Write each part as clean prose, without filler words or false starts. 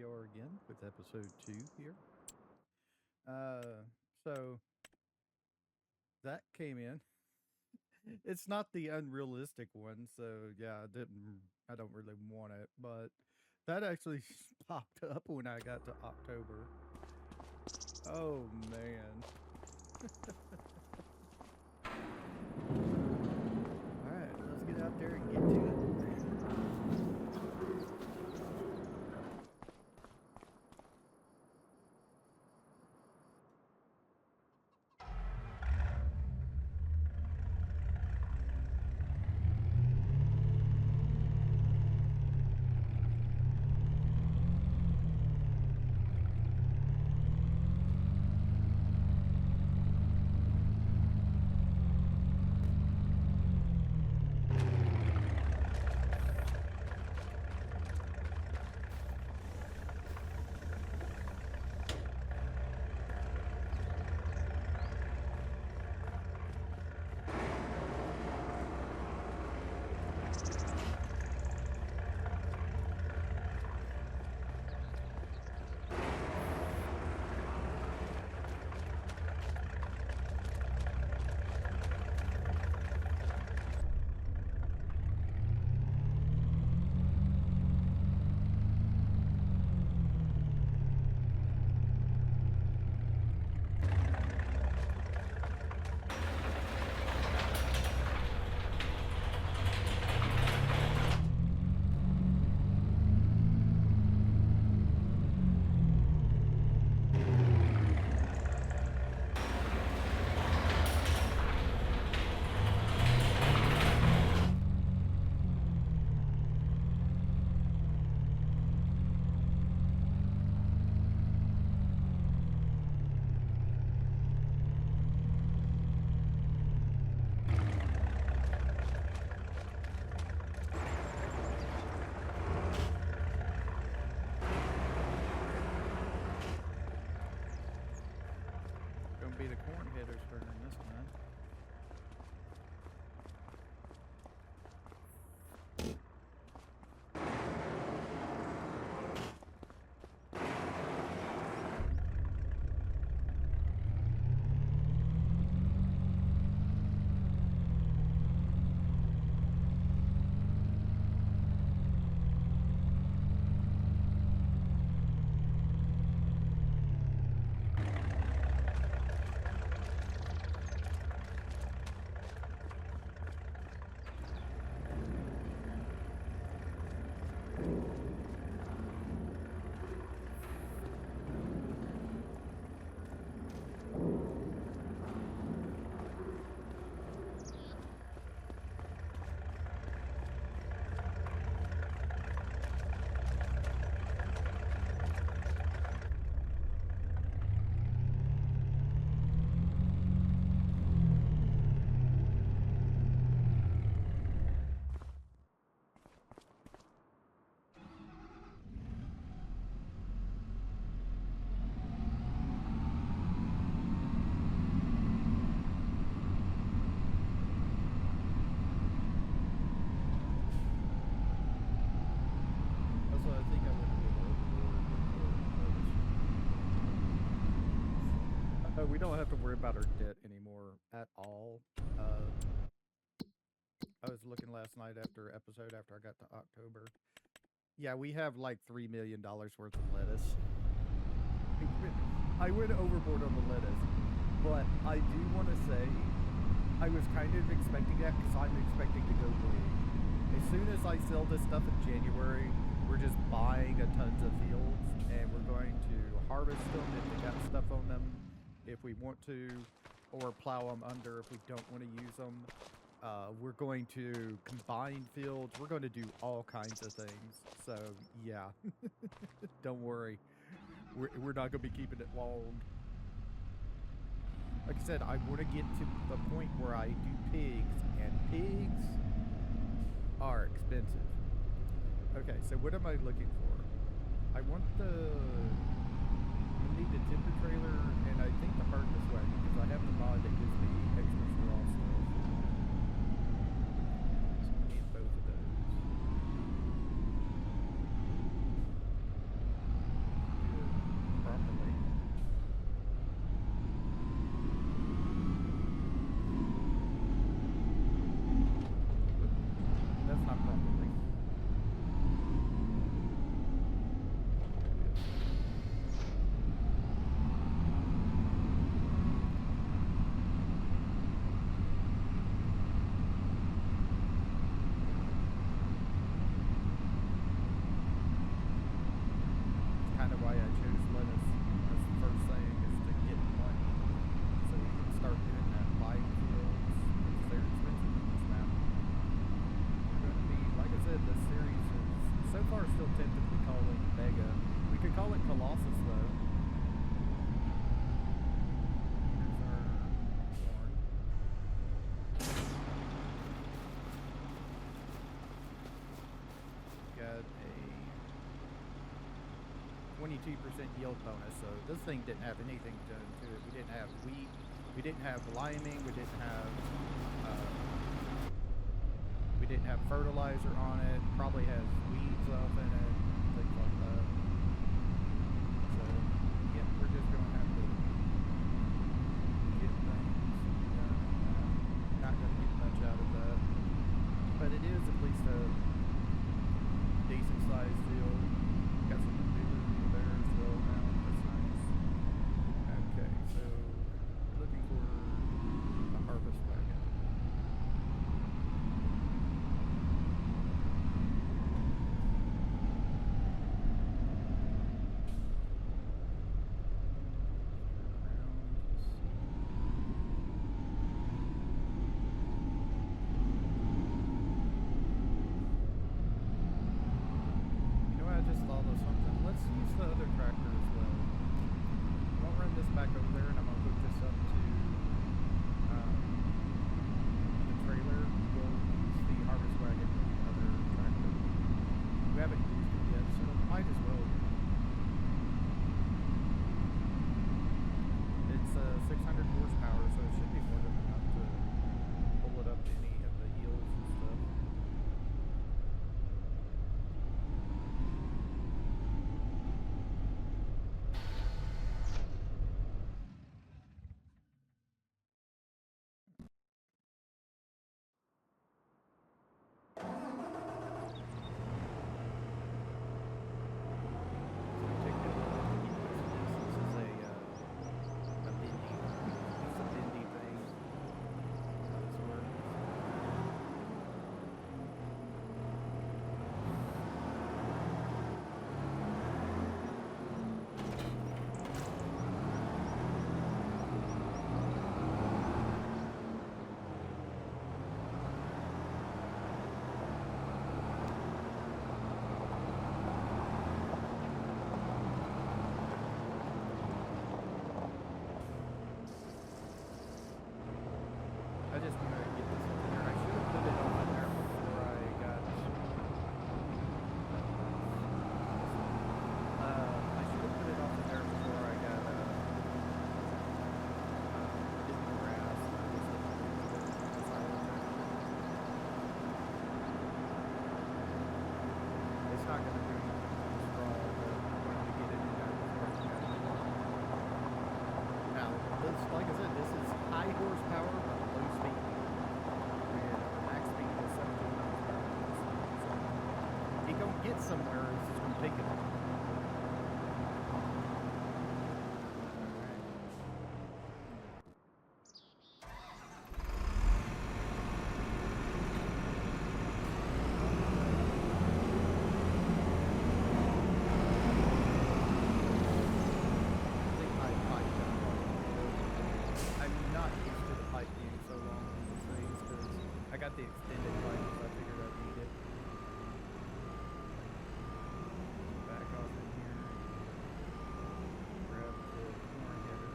are again with episode 2 here. Uh, so that came in. It's not the unrealistic one, so yeah, I don't really want it, but that actually popped up when I got to October. Oh man. All right, let's get out there and get to it. Gonna be the corn header's turn this time. Also, I think I went a little overboard. We don't have to worry about our debt anymore at all. I was looking last night after I got to October. Yeah, we have like $3 million worth of lettuce. I went overboard on the lettuce, but I do want to say I was kind of expecting that because I'm expecting to go big. As soon as I sell this stuff in January, we're just buying a tons of fields and we're going to harvest them if they got stuff on them, if we want to, or plow them under if we don't want to use them. We're going to combine fields. We're going to do all kinds of things. So yeah, don't worry. We're not going to be keeping it long. Like I said, I want to get to the point where I do pigs, and pigs are expensive. Okay, so what am I looking for? I want I need the timber trailer, and I think the harvest wagon, because I have the mod that gives me extra straw stuff. So I need both of those. 22% yield bonus, so this thing didn't have anything done to it. We didn't have wheat, we didn't have liming, we didn't have fertilizer on it. Probably has weeds off in it, things like that. So yeah, we're just gonna have to get things done. Not gonna get much out of that, but it is at least a decent sized deal. Got some manure there as well now. That's nice. Okay, so we're looking for a harvest wagon. I just want to get this in there. I should have put it on there before I got. I should have put it on there before I got in the grass. It's not going to do anything to the straw, but I wanted to get it in there before I got it. Now, this, like I said, this is high horsepower. Speed. And the max speed is 17 miles per hour. So he gonna get somewhere, it's just gonna take it off. The extended pipe, so I figured I'd need it. Back off in here. Grab the corn header.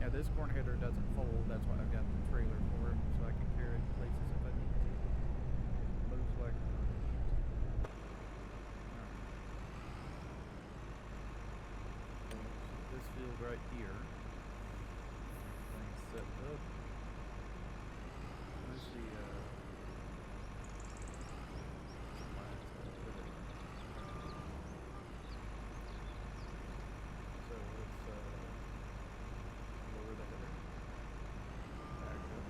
Yeah, this corn header doesn't fold, that's why I've got the trailer for it, so I can carry it places if I need to. Looks like this field right here. Everything's set up. Where's the so let's lower the header. Back up.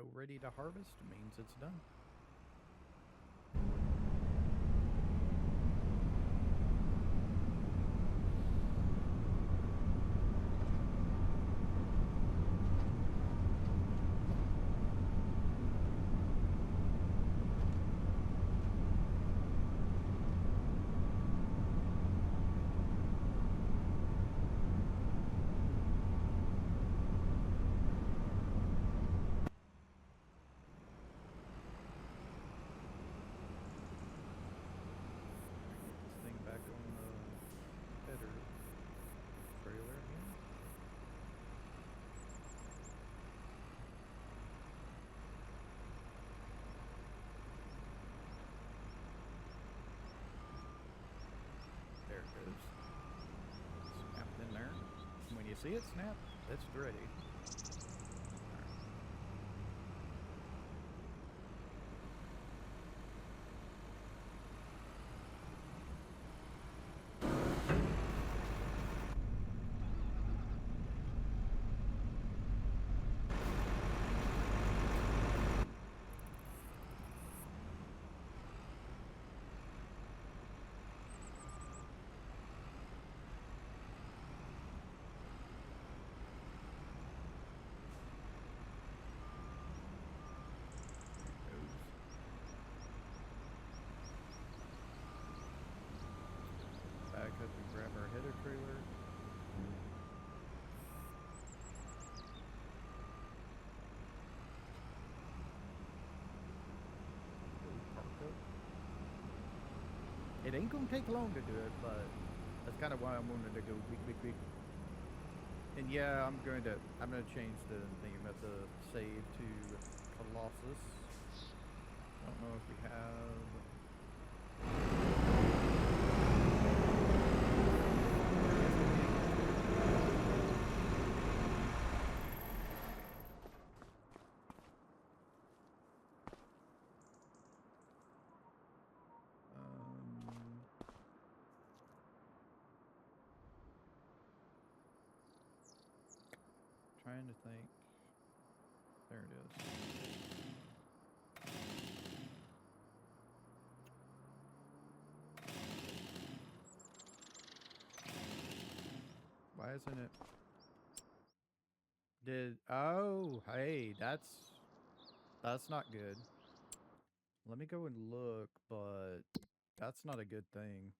know, ready to harvest means it's done. This thing back on the header trailer here. There it goes. Snapped in there. And when you see it snap, it's ready. Back up and grab our header trailer. It ain't gonna take long to do it, but that's kind of why I wanted to go quick. And yeah, I'm gonna change the thing about the save to Colossus. I don't know if we have. Trying to think. There it is. Why isn't it? Oh, hey, that's not good. Let me go and look, but that's not a good thing.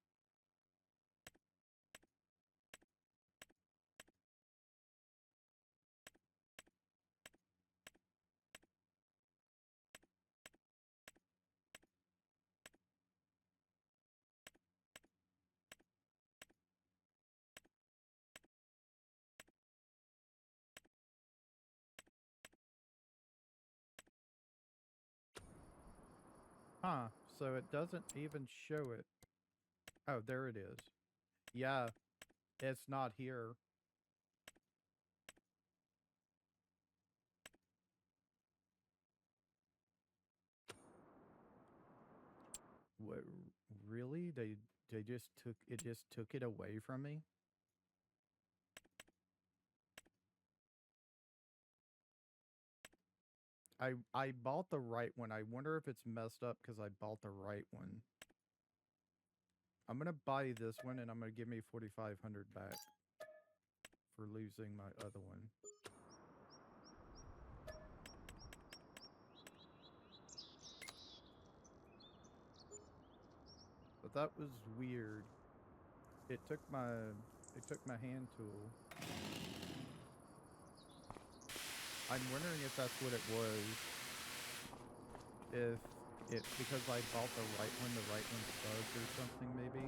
Huh, so it doesn't even show it. Oh, there it is. Yeah, it's not here. What, really? They just took it away from me? I bought the right one. I wonder if it's messed up because I bought the right one. I'm gonna buy this one and I'm gonna give me 4,500 back for losing my other one. But that was weird. It took my hand tool. I'm wondering if that's what it was. If it because I bought the right one's bugged or something maybe.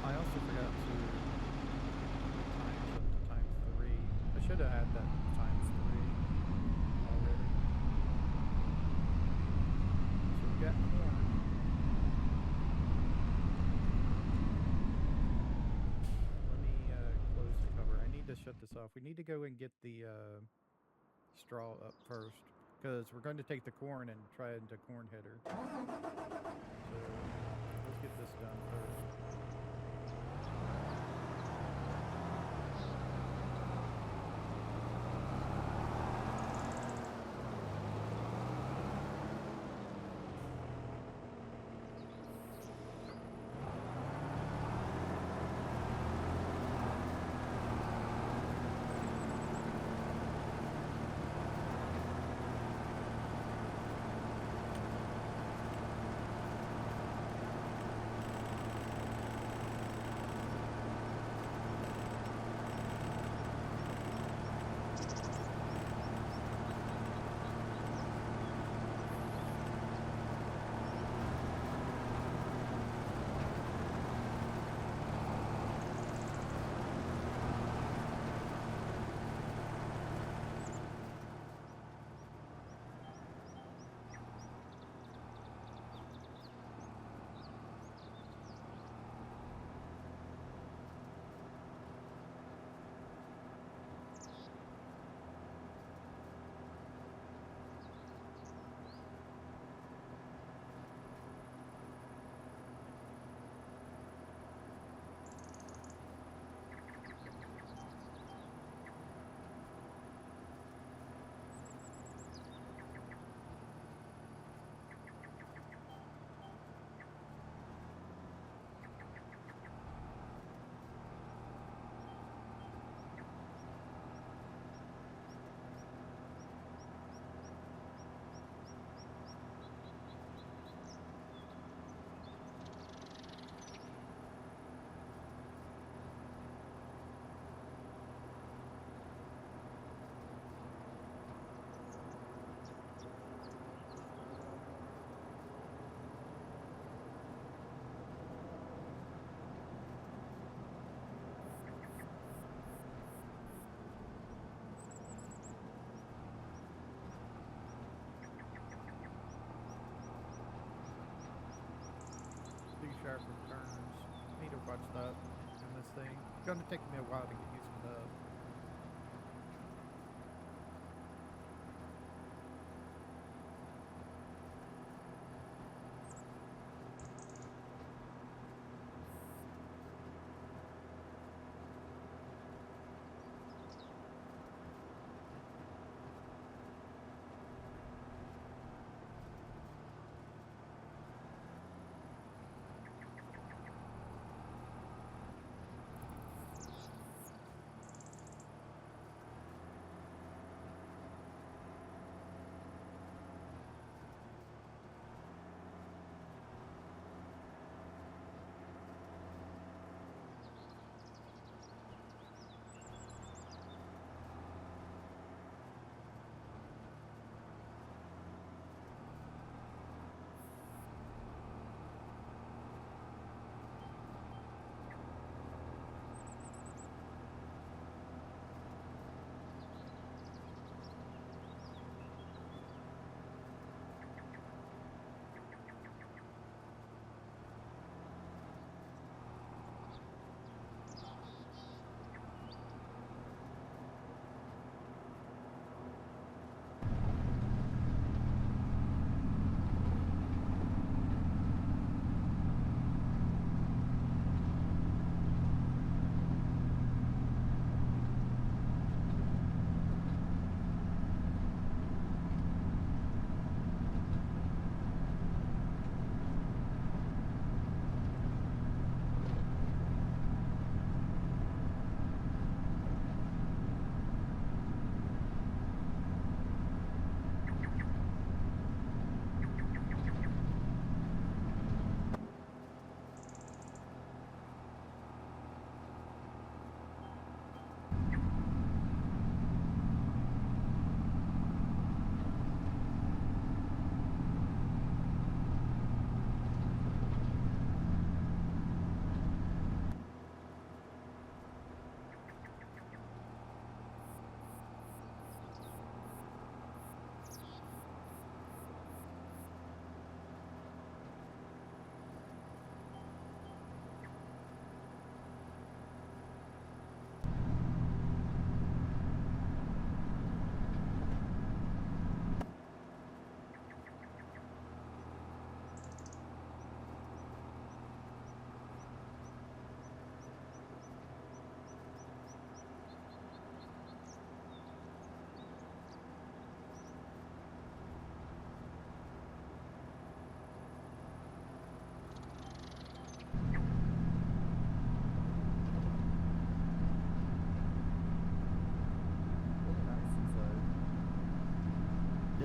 I also forgot to times up to times 3. I should have had that times 3 already. So we got corn. Let me close the cover. I need to shut this off. We need to go and get the straw up first. because we're going to take the corn and try it into corn header. So let's get this done first. Sharp turns. Need to watch that in this thing. It's gonna take me a while to get used to that.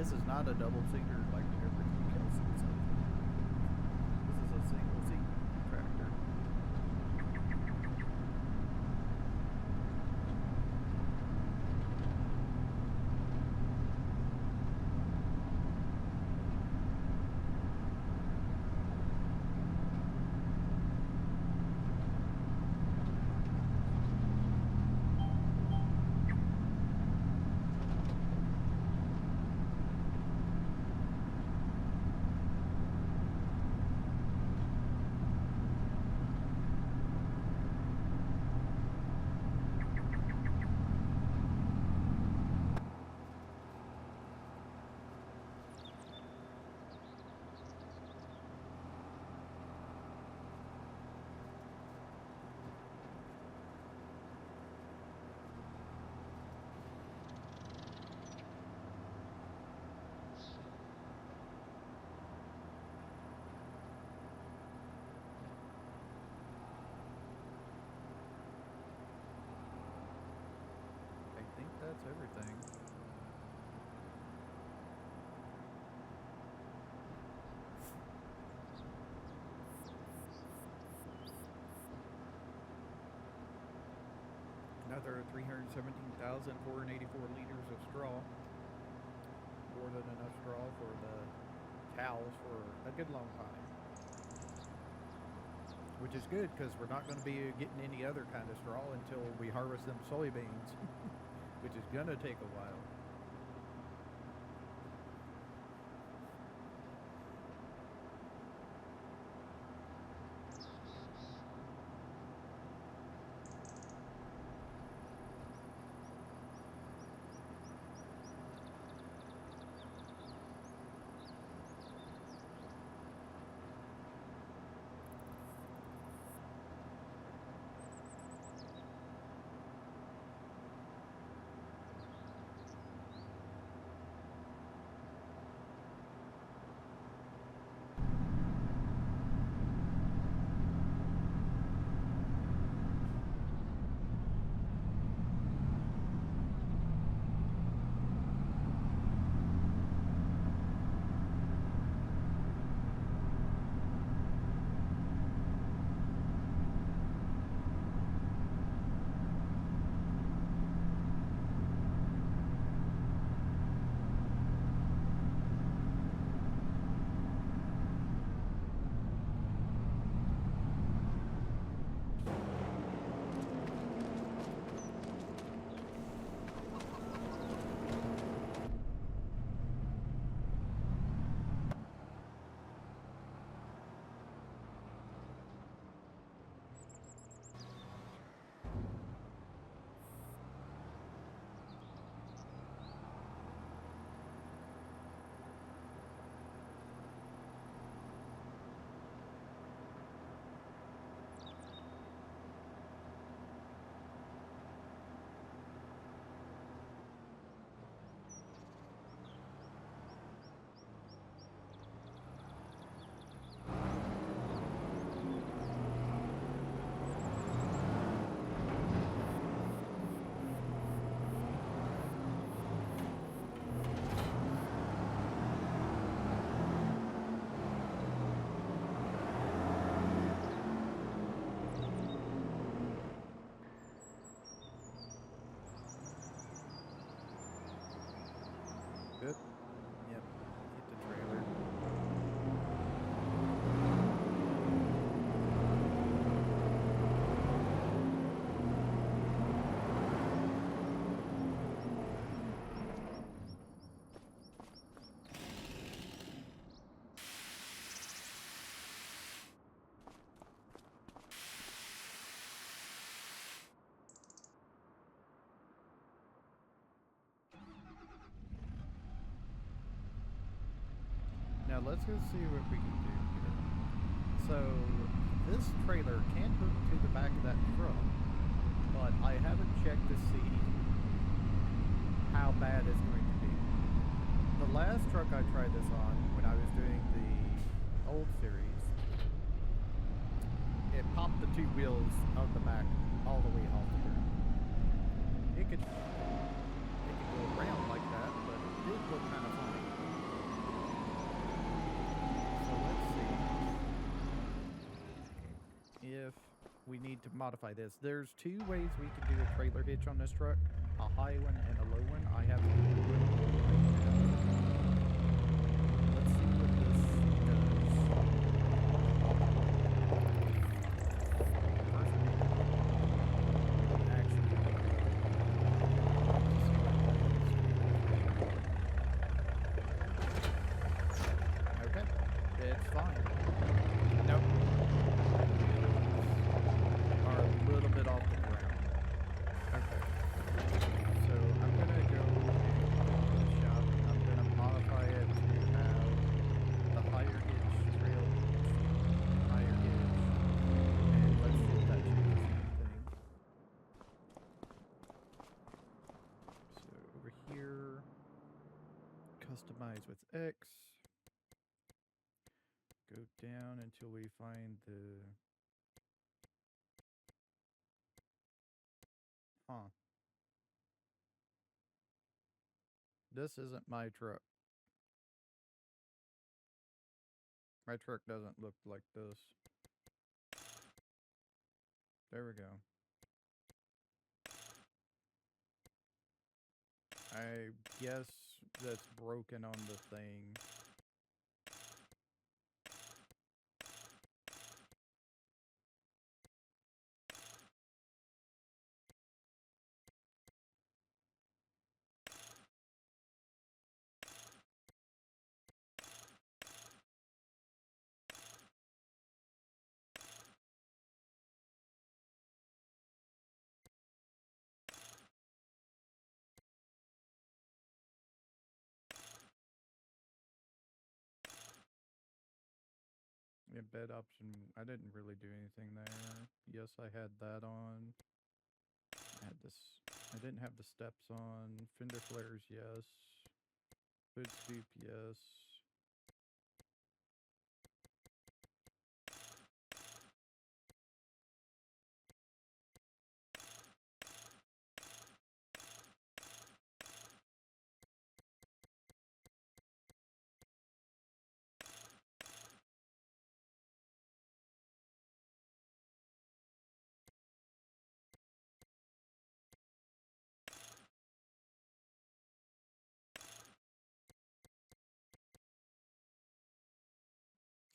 this is not a double seater like everything else. This is a single seat tractor. I think that's everything. Another 317,484 liters of straw. More than enough straw for the cows for a good long time. Which is good because we're not going to be getting any other kind of straw until we harvest them soybeans, which is going to take a while. Good. Yep. Hit the trailer. Now let's go see what we can do here. So this trailer can hook to the back of that truck, but I haven't checked to see how bad it's going to be. The last truck I tried this on when I was doing the old series, it popped the two wheels of the back all the way off here. It could go around like that, but it did look kind of funny. we need to modify this. There's two ways we can do a trailer hitch on this truck, a high one and a low one. I have the low one right now. Let's see what this does. First, actually, okay, it's fine. Nope. Are a little bit off the ground. Okay. So I'm gonna go to the shop. I'm gonna modify it to have the higher hitch, trail hitch, higher hitch, and let's see if that changes anything. So over here, customize with X. Go down until we find the... Huh. This isn't my truck. My truck doesn't look like this. There we go. I guess that's broken on the thing. Yeah, bed option, I didn't really do anything there. Yes, I had that on. I had this, I didn't have the steps on. Fender flares, yes. Hood scoop, yes.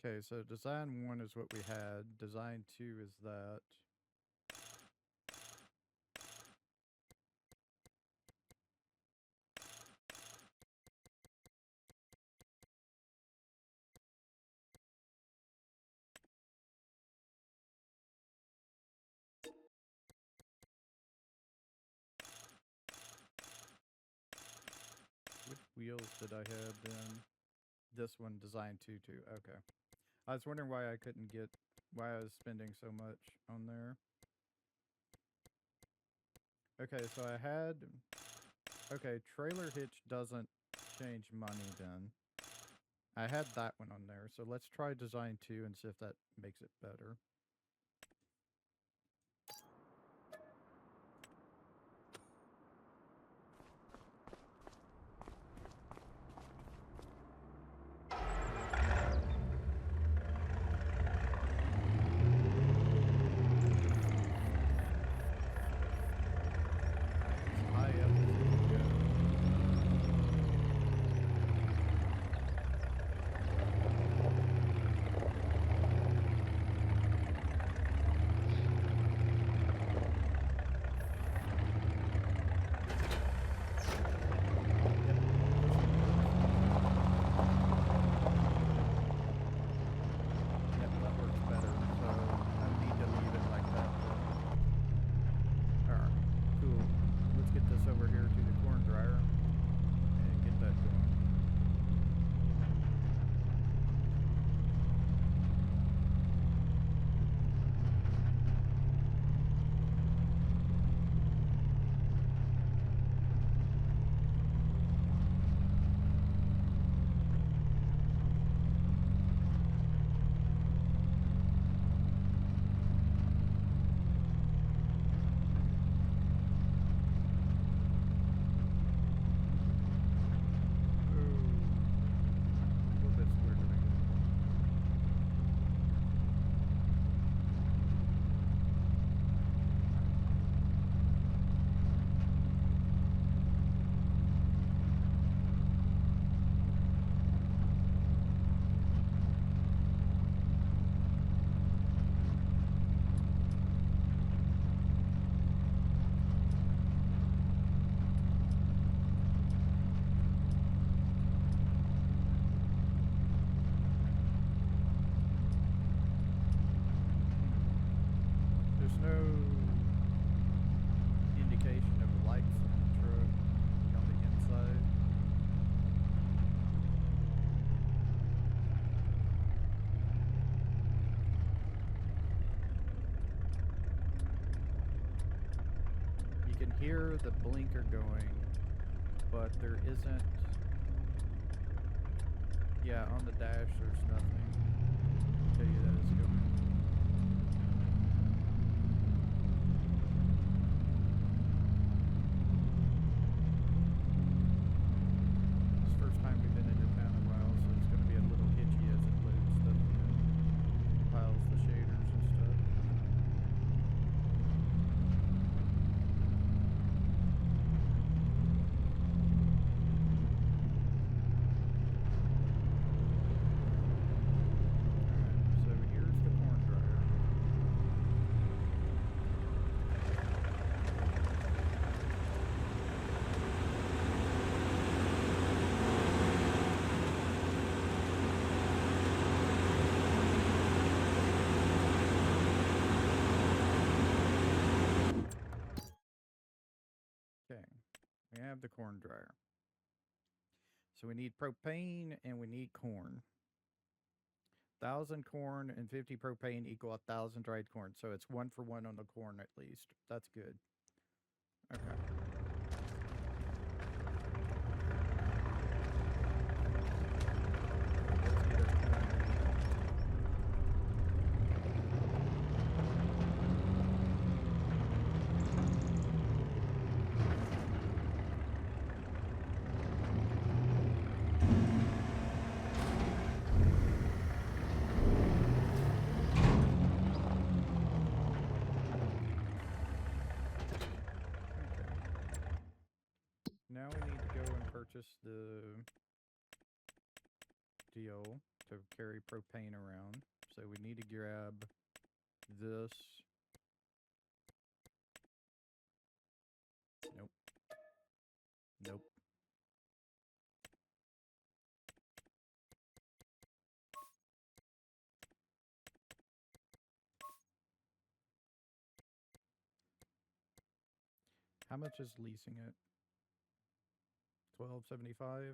Okay, so design 1 is what we had. Design 2 is that. Which wheels did I have then? This one, design 2 too. Okay. I was wondering why I couldn't get, why I was spending so much on there. Okay, so I had, okay, trailer hitch doesn't change money then. I had that one on there, so let's try design 2 and see if that makes it better. hear the blinker going, but there isn't. Yeah, on the dash there's nothing to tell you that it's going. It's the first time we've been in your town in a while, so it's going to be a little hitchy as it loads stuff in. Piles the shaders and stuff. Okay, we have the corn dryer. So we need propane and we need corn. 1,000 corn and 50 propane equal 1,000 dried corn. So it's 1 for 1 on the corn at least. That's good. Okay. Now we need to go and purchase the deal to carry propane around. So we need to grab this. Nope. Nope. How much is leasing it? $12.75.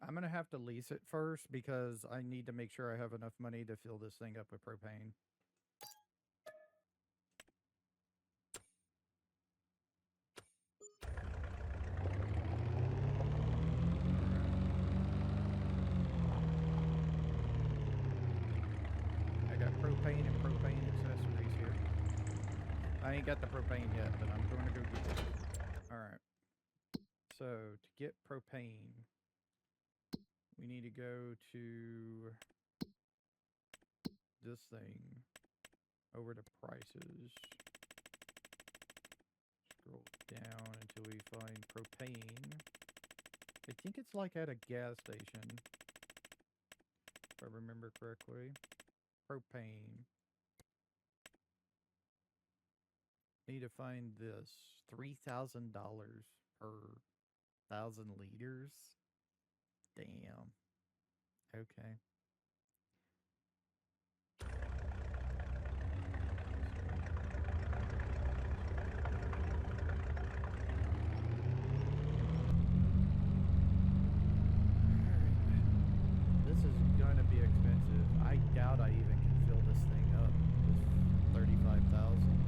I'm gonna have to lease it first because I need to make sure I have enough money to fill this thing up with propane. I got propane and propane accessories here. I ain't got the propane yet, but I'm going to go get it. Alright. So, to get propane, we need to go to this thing, over to prices. Scroll down until we find propane. I think it's like at a gas station, if I remember correctly. Propane. Need to find this. $3,000 per 1,000 liters. Damn. Okay. This is gonna be expensive. I doubt I even can fill this thing up. This $35,000.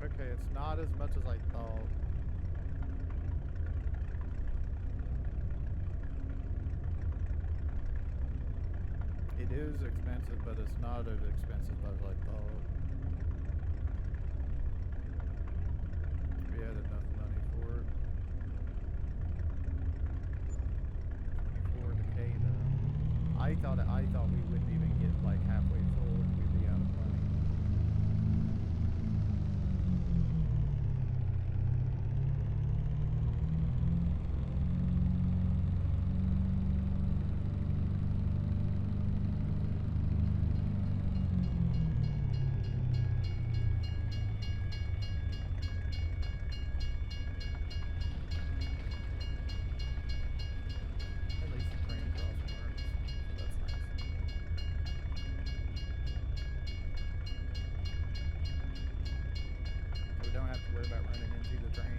Okay, it's not as much as I thought. It is expensive, but it's not as expensive as I thought. We had enough money for it. 24 decay though. I thought we wouldn't even get like halfway full. worry about running into the train.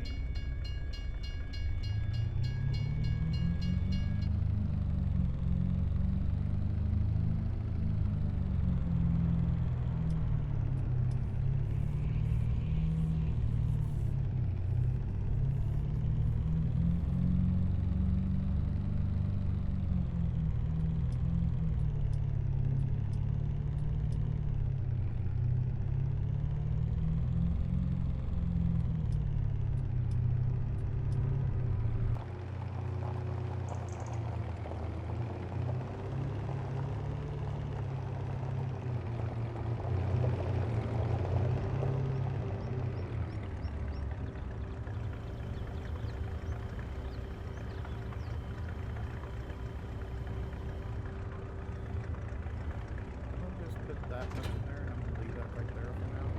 That much in there, and I'm gonna leave that right there for now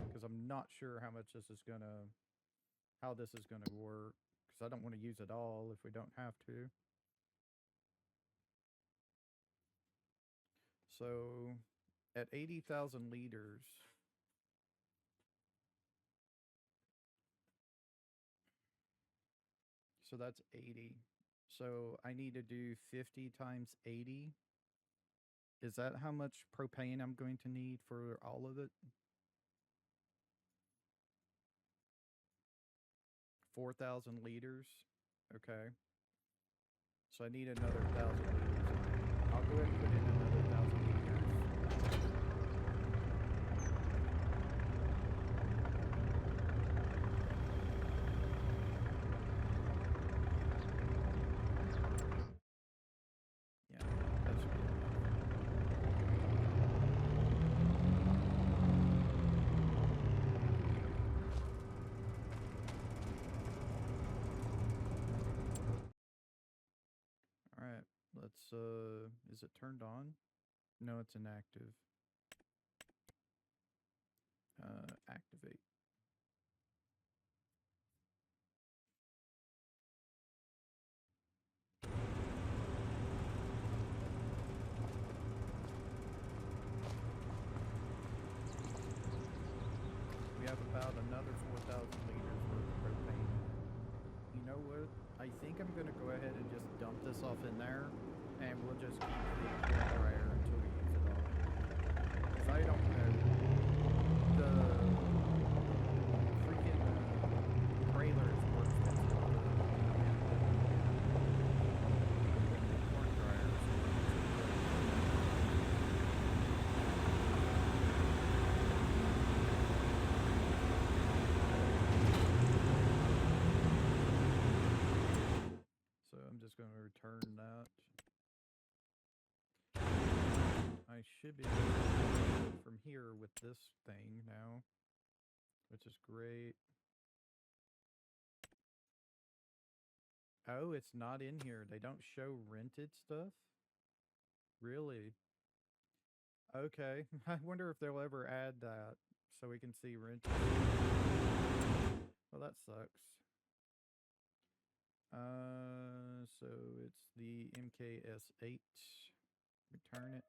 because I'm not sure how much this is gonna, how this is gonna work because I don't want to use it all if we don't have to. So, at 80,000 liters, so that's 80. So I need to do 50 times 80. Is that how much propane I'm going to need for all of it? 4,000 liters. Okay. So I need another 1,000 liters. I'll go ahead and put in another 1,000 liters. Yeah, that should be enough. All right, let's, is it turned on? No, it's inactive. Activate. We have about another 4,000 liters worth of propane. You know what? I think I'm going to go ahead and just dump this off in there, and we'll just keep the air fryer until we use it all. Because I don't know. The freaking trailer is more expensive than the corn dryers. So I'm just going to return that. I should be able to do it from here with this thing now, which is great. Oh, it's not in here. They don't show rented stuff? Really? Okay. I wonder if they'll ever add that so we can see rented. Well, that sucks. So it's the MKS8. Return it.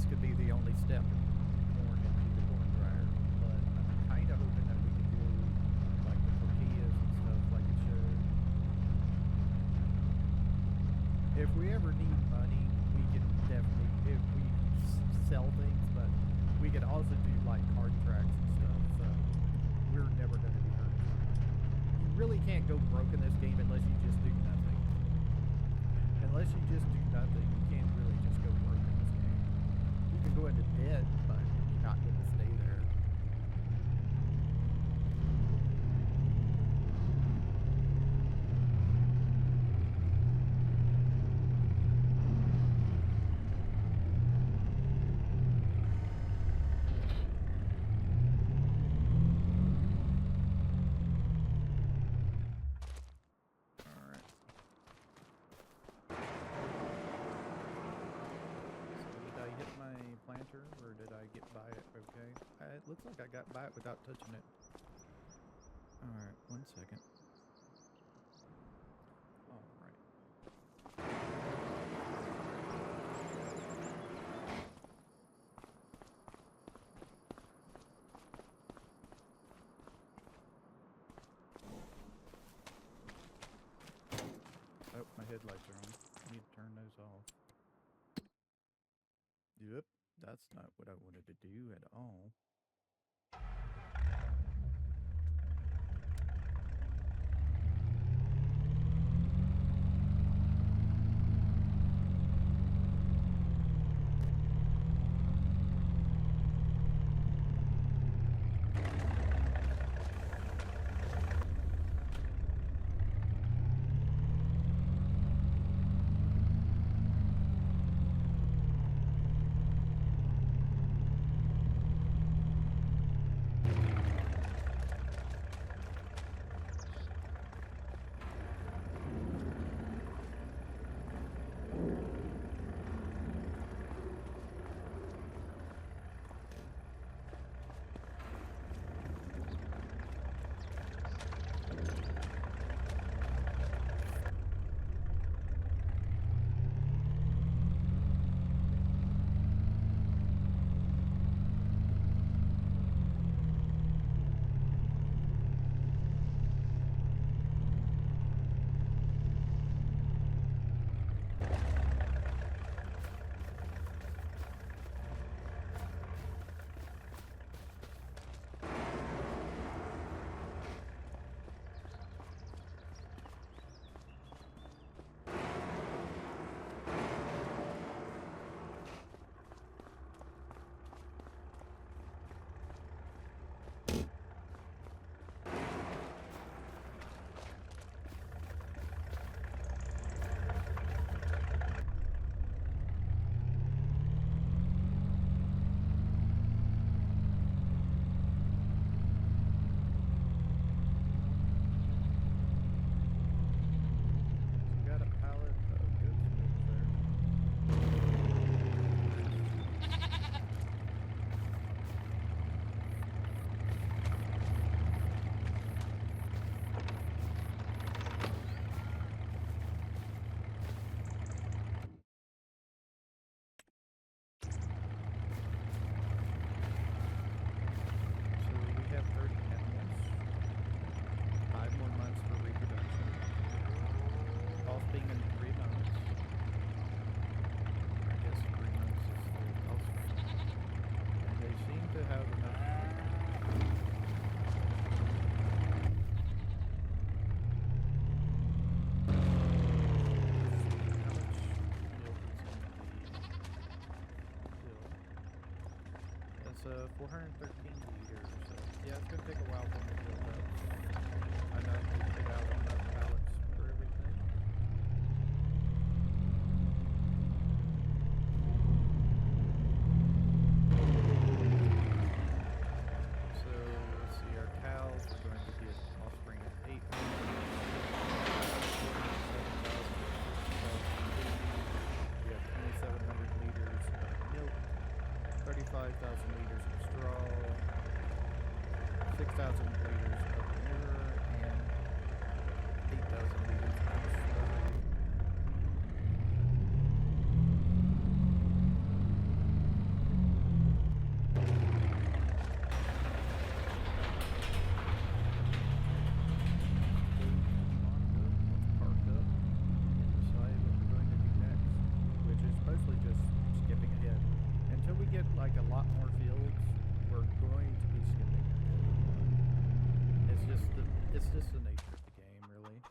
this could be the only step corn into the corn dryer, but I'm kind of hoping that we can do like the tortillas and stuff like it should. If we ever need money, we can definitely, if we sell things, but we could also do like card tracks and stuff, so we're never going to be hurt. You really can't go broke in this game unless you just do nothing. Unless you just do nothing, you can't really just go broke in this game. You can go into debt, but you're not going to stay there. Planter, or did I get by it okay? It looks like I got by it without touching it. Alright, 1 second. Alright. Oh, my headlights are on. I need to turn those off. Yep. That's not what I wanted to do at all. It's 413 liters, so yeah, it's gonna take a while for me to build up. I know I need to get out enough pallets for everything. So let's see, our cows are going to be an offspring of 8. We have 2,700 liters of milk, 35,000 liters of straw, 6,000 liters of manure, and 8,000 liters of slurry. get like a lot more fields, we're going to be skipping it. It's just the nature of the game, really.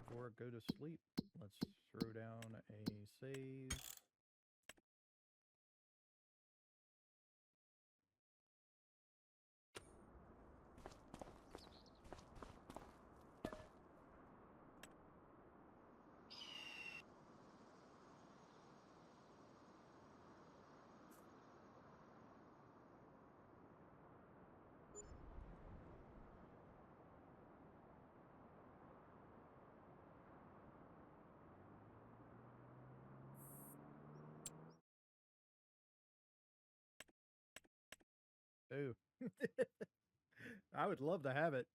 Before I go to sleep, let's throw down a save. Oh, I would love to have it.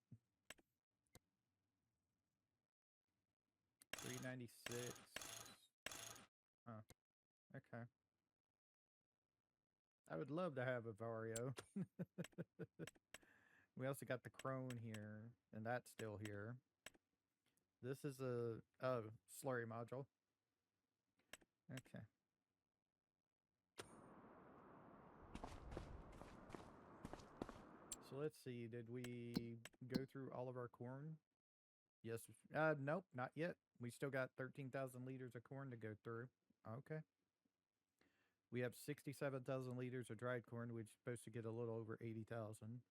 396. Huh. Okay. I would love to have a Vario. We also got the crone here, and that's still here. This is a slurry module. Okay. So let's see. Did we go through all of our corn? Yes. Nope, not yet. We still got 13,000 liters of corn to go through. Okay. We have 67,000 liters of dried corn, which is supposed to get a little over 80,000.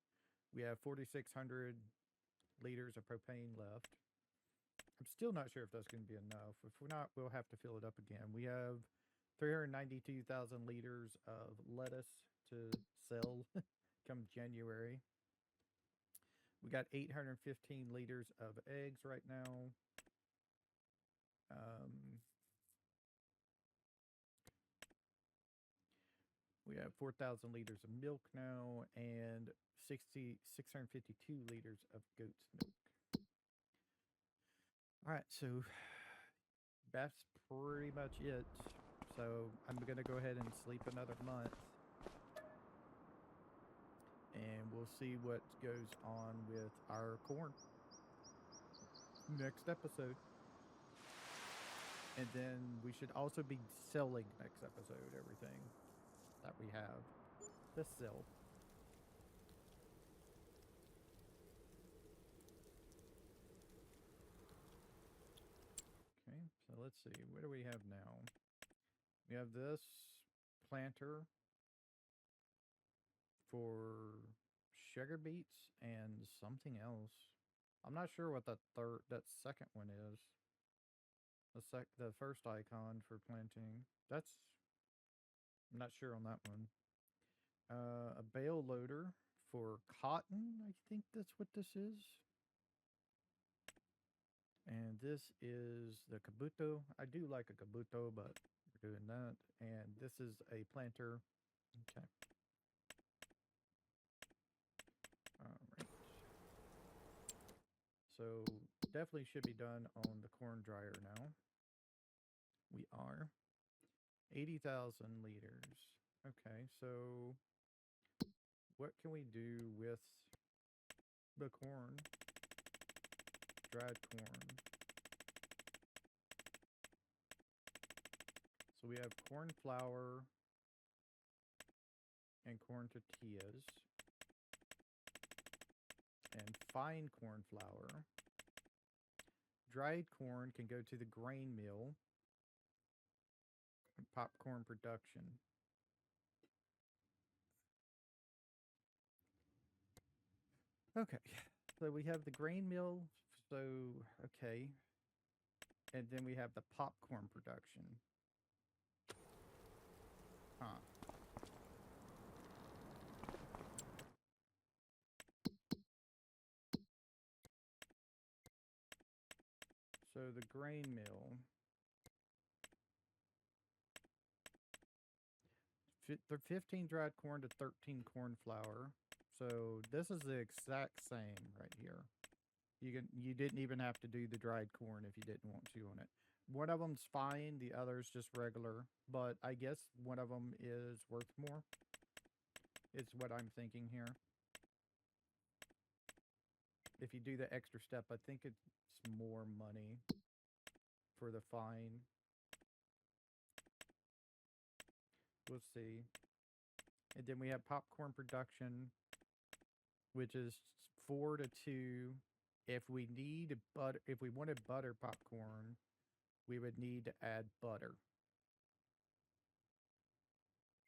We have 4,600 liters of propane left. I'm still not sure if that's going to be enough. If we're not, we'll have to fill it up again. We have 392,000 liters of lettuce to sell come January. We got 815 liters of eggs right now. We have 4,000 liters of milk now and 652 liters of goat's milk. All right, so that's pretty much it. So I'm going to go ahead and sleep another month. And we'll see what goes on with our corn next episode. And then we should also be selling next episode everything that we have to sell. Okay, so let's see. What do we have now? We have this planter for sugar beets and something else. I'm not sure what that second one is. The first icon for planting. I'm not sure on that one. A bale loader for cotton. I think that's what this is. And this is the kabuto. I do like a kabuto, but we're doing that. And this is a planter. Okay. All right. So definitely should be done on the corn dryer now. We are 80,000 liters. Okay, so what can we do with the corn? Dried corn. So we have corn flour and corn tortillas and fine corn flour. Dried corn can go to the grain mill and popcorn production. Okay, so we have the grain mill. So, okay. And then we have the popcorn production. Huh. So the grain mill. The 15 dried corn to 13 corn flour. So this is the exact same right here. You didn't even have to do the dried corn if you didn't want to on it. One of them's fine, the other's just regular, but I guess one of them is worth more. is what I'm thinking here. If you do the extra step, I think it's more money for the fine. We'll see. And then we have popcorn production, which is 4 to 2. If we need butter, if we wanted butter popcorn, we would need to add butter,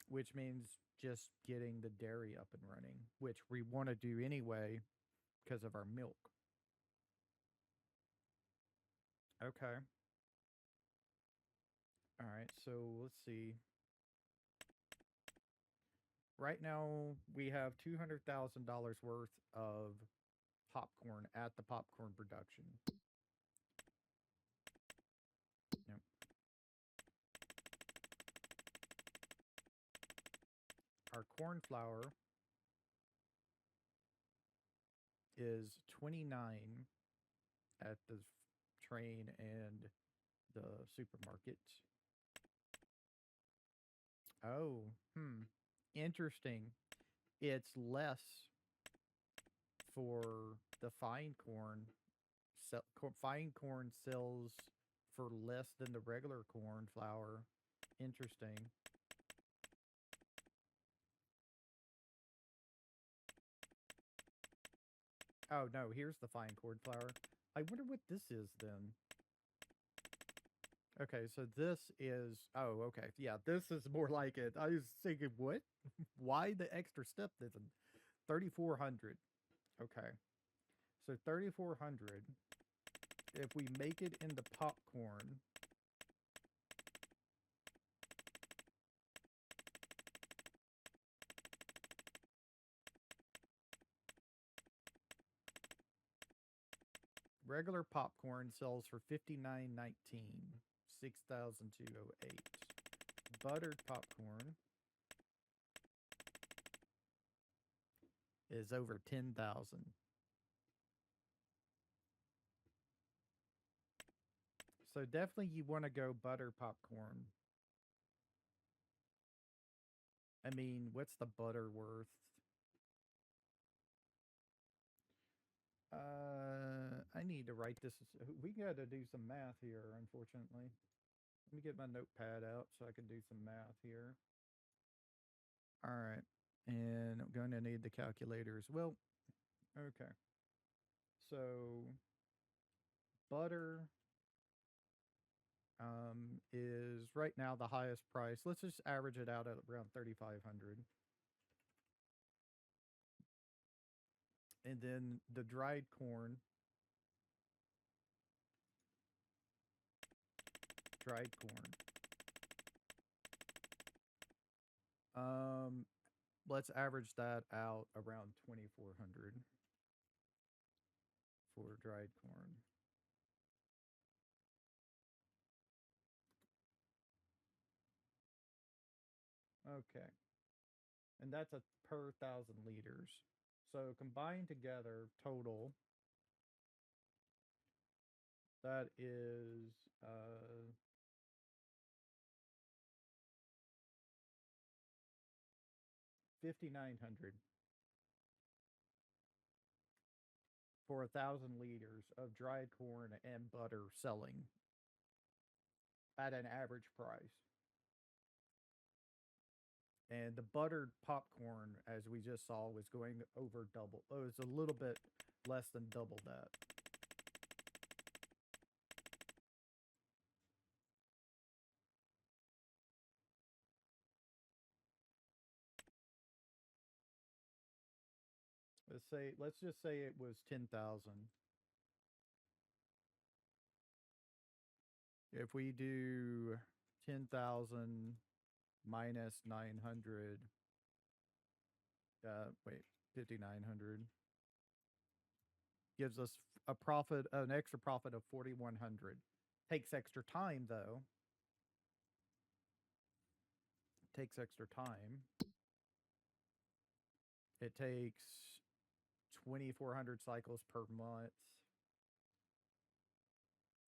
which means just getting the dairy up and running, which we want to do anyway because of our milk. Okay. All right. So let's see. Right now, we have $200,000 worth of popcorn at the popcorn production. Yep. Our corn flour is 29 at the train and the supermarket. Oh, interesting. It's less for the fine corn. Fine corn sells for less than the regular corn flour. Interesting. Oh no, here's the fine corn flour. I wonder what this is then. Okay, so this is, oh, okay. Yeah, this is more like it. I was thinking, what? Why the extra step? Then 3,400. Okay. So 3,400. If we make it into popcorn, regular popcorn sells for $59.19, 6,208. Buttered popcorn is over 10,000. So definitely you want to go butter popcorn. I mean, what's the butter worth? I need to write this. We got to do some math here, unfortunately. Let me get my notepad out so I can do some math here. All right. And I'm going to need the calculator as well. Okay. So butter is right now the highest price. Let's just average it out at around 3,500. And then the dried corn, dried corn. Let's average that out around 2,400 for dried corn. Okay. And that's a per 1,000 liters. So combined together, total, that is 5,900 for 1,000 liters of dried corn and butter selling at an average price. And the buttered popcorn, as we just saw, was going over double. Oh, it was a little bit less than double that. Let's just say it was 10,000. If we do 10,000 minus 900, wait, 5,900 gives us a profit, an extra profit of 4,100. Takes extra time though. Takes extra time. It takes 2,400 cycles per month.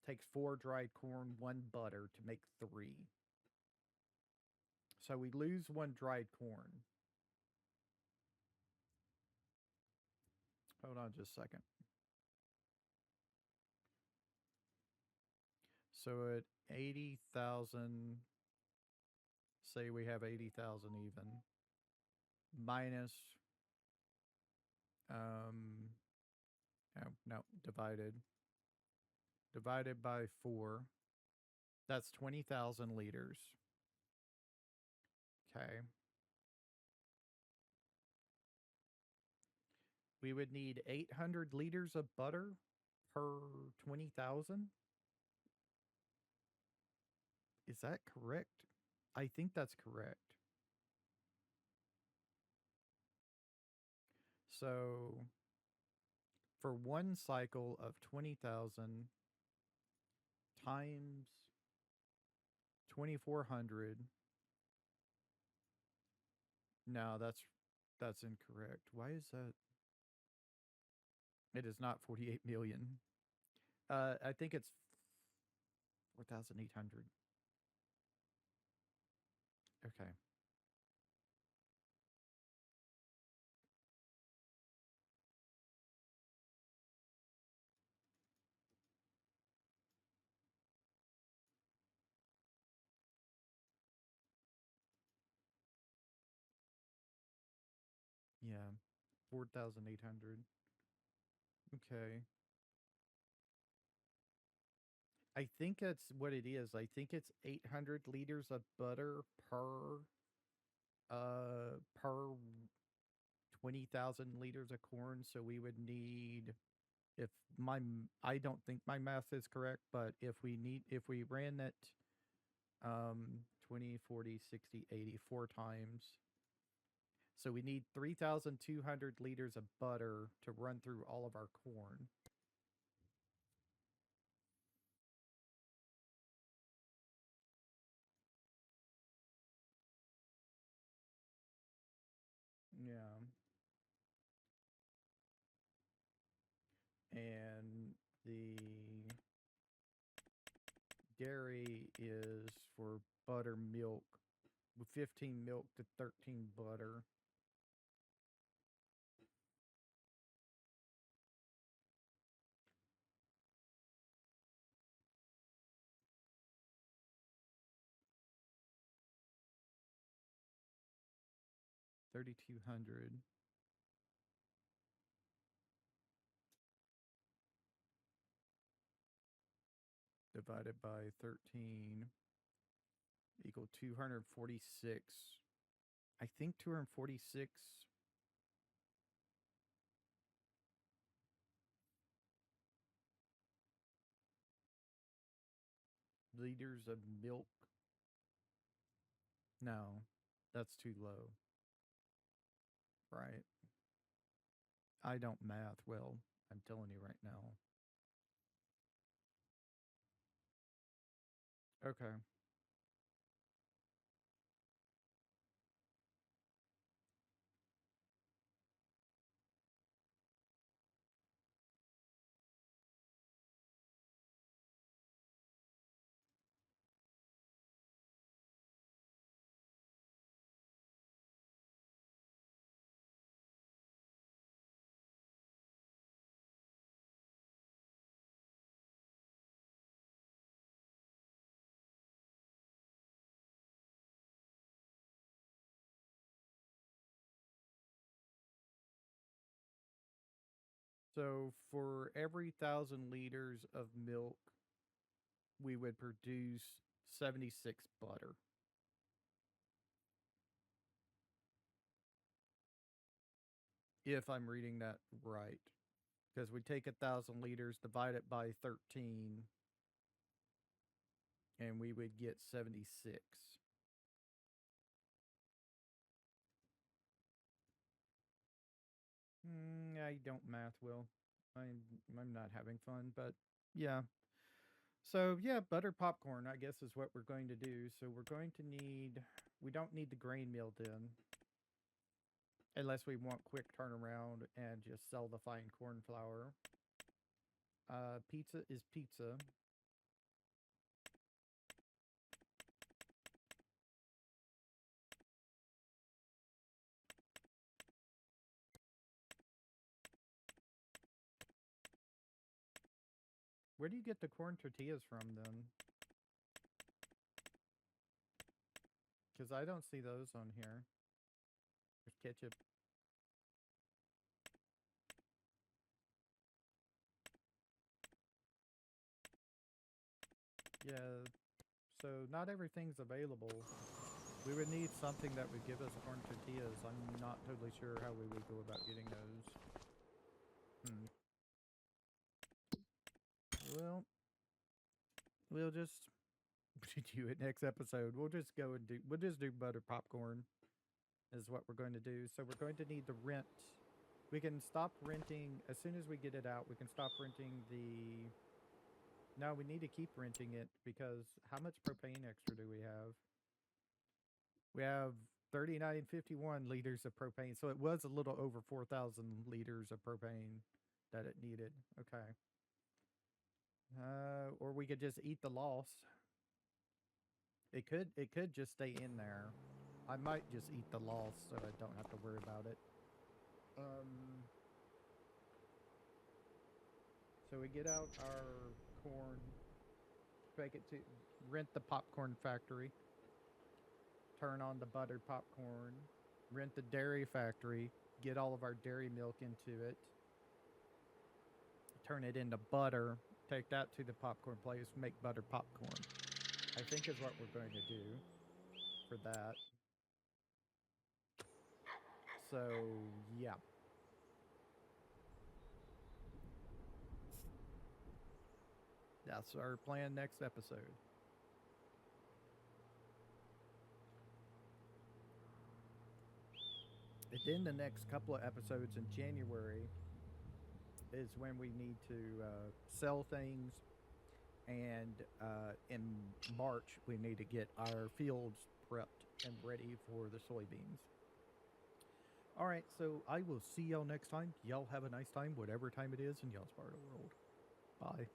Takes 4 dried corn, 1 butter to make 3. So we lose 1 dried corn. Hold on just a second. So at 80,000, say we have 80,000 even, minus, no, divided by 4, that's 20,000 liters. Okay. We would need 800 liters of butter per 20,000. Is that correct? I think that's correct. So for one cycle of 20,000 times 2,400. No, that's incorrect. Why is that? It is not 48 million. I think it's 4,800. Okay. Yeah. 4,800. Okay. I think that's what it is. I think it's 800 liters of butter per 20,000 liters of corn. So we would need, if my I don't think my math is correct, but if we ran it 20, 40, 60, 80 4 times. So we need 3,200 liters of butter to run through all of our corn. Yeah. And the dairy is for buttermilk, 15 milk to 13 butter. $3,200 divided by 13 equal 246. I think 246 liters of milk. No, that's too low. Right. I don't math well. I'm telling you right now. Okay. So for every 1,000 liters of milk, we would produce 76 butter. If I'm reading that right. Because we take 1,000 liters, divide it by 13, and we would get 76. I don't math well. I'm not having fun, but yeah. So yeah, butter popcorn, I guess, is what we're going to do. So we're going to need. We don't need the grain mill then, unless we want quick turnaround and just sell the fine corn flour. Pizza is pizza. Where do you get the corn tortillas from then? Because I don't see those on here. There's ketchup. Yeah, so not everything's available. We would need something that would give us corn tortillas. I'm not totally sure how we would go about getting those. Well, we'll just do it next episode. We'll just do butter popcorn is what we're going to do. So we're going to need to rent. We can stop renting as soon as we get it out. We can stop renting the. No, we need to keep renting it because how much propane extra do we have? We have 3951 liters of propane. So it was a little over 4,000 liters of propane that it needed. Okay. Or we could just eat the loss. It could just stay in there. I might just eat the loss so I don't have to worry about it. So we get out our corn, take it to rent the popcorn factory, turn on the buttered popcorn, rent the dairy factory, get all of our dairy milk into it, turn it into butter, take that to the popcorn place, make butter popcorn. I think is what we're going to do for that. So, yeah. That's our plan next episode. And then the next couple of episodes in January is when we need to sell things. And in March, we need to get our fields prepped and ready for the soybeans. All right, so I will see y'all next time. Y'all have a nice time, whatever time it is in y'all's part of the world. Bye.